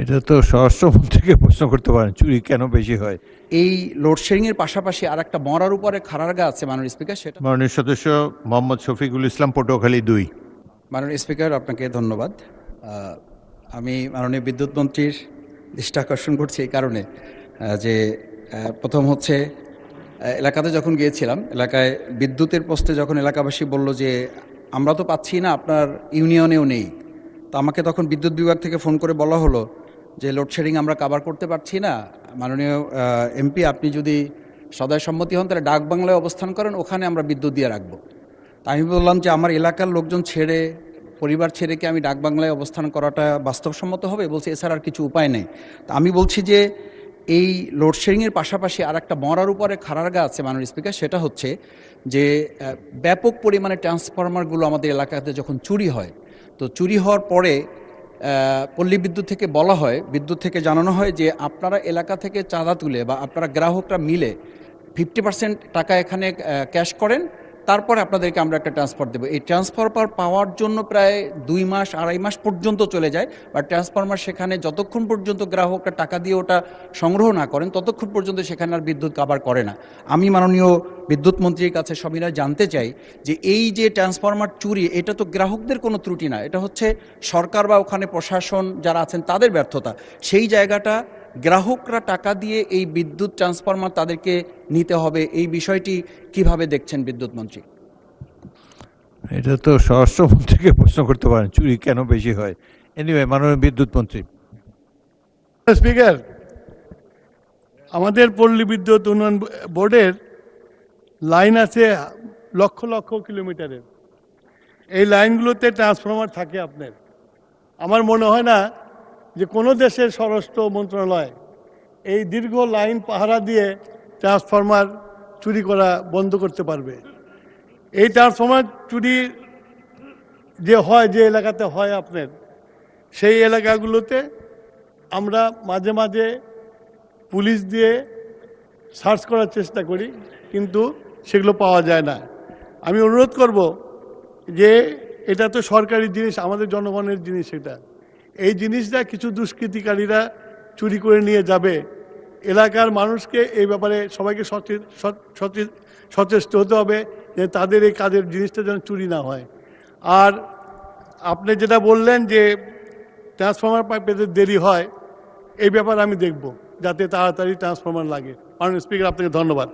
এটা তো স্বরাষ্ট্রমন্ত্রীকে প্রশ্ন করতে পারেন, চুরি কেন বেশি হয়। এই লোডশেডিং এর পাশাপাশি আর একটা মরার উপরে খাড়ারগা আছে মাননীয় স্পিকার, সেটা মাননীয় সদস্য মোহাম্মদ শফিকুল ইসলাম, পটুয়াখালী 2। মাননীয় স্পিকার আপনাকে ধন্যবাদ। আমি মাননীয় বিদ্যুৎ মন্ত্রীর দৃষ্টি আকর্ষণ করছি এই কারণে যে প্রথম হচ্ছে এলাকাতে যখন গিয়েছিলাম, এলাকায় বিদ্যুতের পোস্টে যখন এলাকাবাসী বলল যে আমরা তো পাচ্ছি না, আপনার ইউনিয়নেও নেই, তো আমাকে তখন বিদ্যুৎ বিভাগ থেকে ফোন করে বলা হলো যে লোডশেডিং আমরা কাভার করতে পারছি না, মাননীয় এমপি আপনি যদি সদয় সম্মতি হন তাহলে ডাক বাংলায় অবস্থান করেন, ওখানে আমরা বিদ্যুৎ দিয়ে রাখবো। তা আমি বললাম যে আমার এলাকার লোকজন ছেড়ে, পরিবার ছেড়ে কি আমি ডাক বাংলায় অবস্থান করাটা বাস্তবসম্মত হবে? বলছে এছাড়া আর কিছু উপায় নেই। তা আমি বলছি যে এই লোডশেডিংয়ের পাশাপাশি আর একটা মরার উপরে খাড়ারগা আছে মাননীয় স্পিকার, সেটা হচ্ছে যে ব্যাপক পরিমাণে ট্রান্সফরমারগুলো আমাদের এলাকাতে যখন চুরি হয়, তো চুরি হওয়ার পরে পল্লী বিদ্যুৎ থেকে বলা হয়, বিদ্যুৎ থেকে জানানো হয় যে আপনারা এলাকা থেকে চাঁদা তুলে বা আপনারা গ্রাহকরা মিলে 50% টাকা এখানে ক্যাশ করেন, তারপরে আপনাদেরকে আমরা একটা ট্রান্সফার দেবো। এই ট্রান্সফার পাওয়ার জন্য প্রায় 2 মাস 2.5 মাস পর্যন্ত চলে যায়, বা ট্রান্সফরমার সেখানে যতক্ষণ পর্যন্ত গ্রাহকরা টাকা দিয়ে ওটা সংগ্রহ না করেন ততক্ষণ পর্যন্ত সেখানে আর বিদ্যুৎ কাভার করে না। আমি মাননীয় বিদ্যুৎ মন্ত্রীর কাছে সবিনয় জানতে চাই যে এই যে ট্রান্সফরমার চুরি, এটা তো গ্রাহকদের কোনো ত্রুটি না, এটা হচ্ছে সরকার বা ওখানে প্রশাসন যারা আছেন তাদের ব্যর্থতা। সেই জায়গাটা গ্রাহকরা টাকা দিয়ে এই বিদ্যুৎ ট্রান্সফরমার তাদেরকে নিতে হবে, এই বিষয়টি কিভাবে দেখছেন বিদ্যুৎ মন্ত্রী? এটা তো স্বরাষ্ট্রমন্ত্রীকে প্রশ্ন করতে পারেন, চুরি কেন বেশি হয়। এনিওয়ে, মাননীয় বিদ্যুৎ মন্ত্রী। স্পিকার, আমাদের পল্লী বিদ্যুৎ উন্নয়ন বোর্ডের লাইন আছে লক্ষ লক্ষ কিলোমিটারের। এই লাইনগুলোতে ট্রান্সফরমার থাকে আপনার। আমার মনে হয় না যে কোনো দেশের স্বরাষ্ট্র মন্ত্রণালয় এই দীর্ঘ লাইন পাহারা দিয়ে ট্রান্সফরমার চুরি করা বন্ধ করতে পারবে। এই ট্রান্সফরমার চুরি যে হয়, যে এলাকাতে হয় আপনার, সেই এলাকাগুলোতে আমরা মাঝে মাঝে পুলিশ দিয়ে সার্চ করার চেষ্টা করি, কিন্তু সেগুলো পাওয়া যায় না। আমি অনুরোধ করব যে এটা তো সরকারি জিনিস, আমাদের জনগণের জিনিস, এটা এই জিনিসটা কিছু দুষ্কৃতিকারীরা চুরি করে নিয়ে যাবে। এলাকার মানুষকে এই ব্যাপারে সবাইকে সচেষ্ট হতে হবে যে তাদের এই কাজের জিনিসটা যেন চুরি না হয়। আর আপনি যেটা বললেন যে ট্রান্সফরমার পেতে দেরি হয়, এই ব্যাপারে আমি দেখব যাতে তাড়াতাড়ি ট্রান্সফরমার লাগে। মাননীয় স্পিকার, আপনাকে ধন্যবাদ।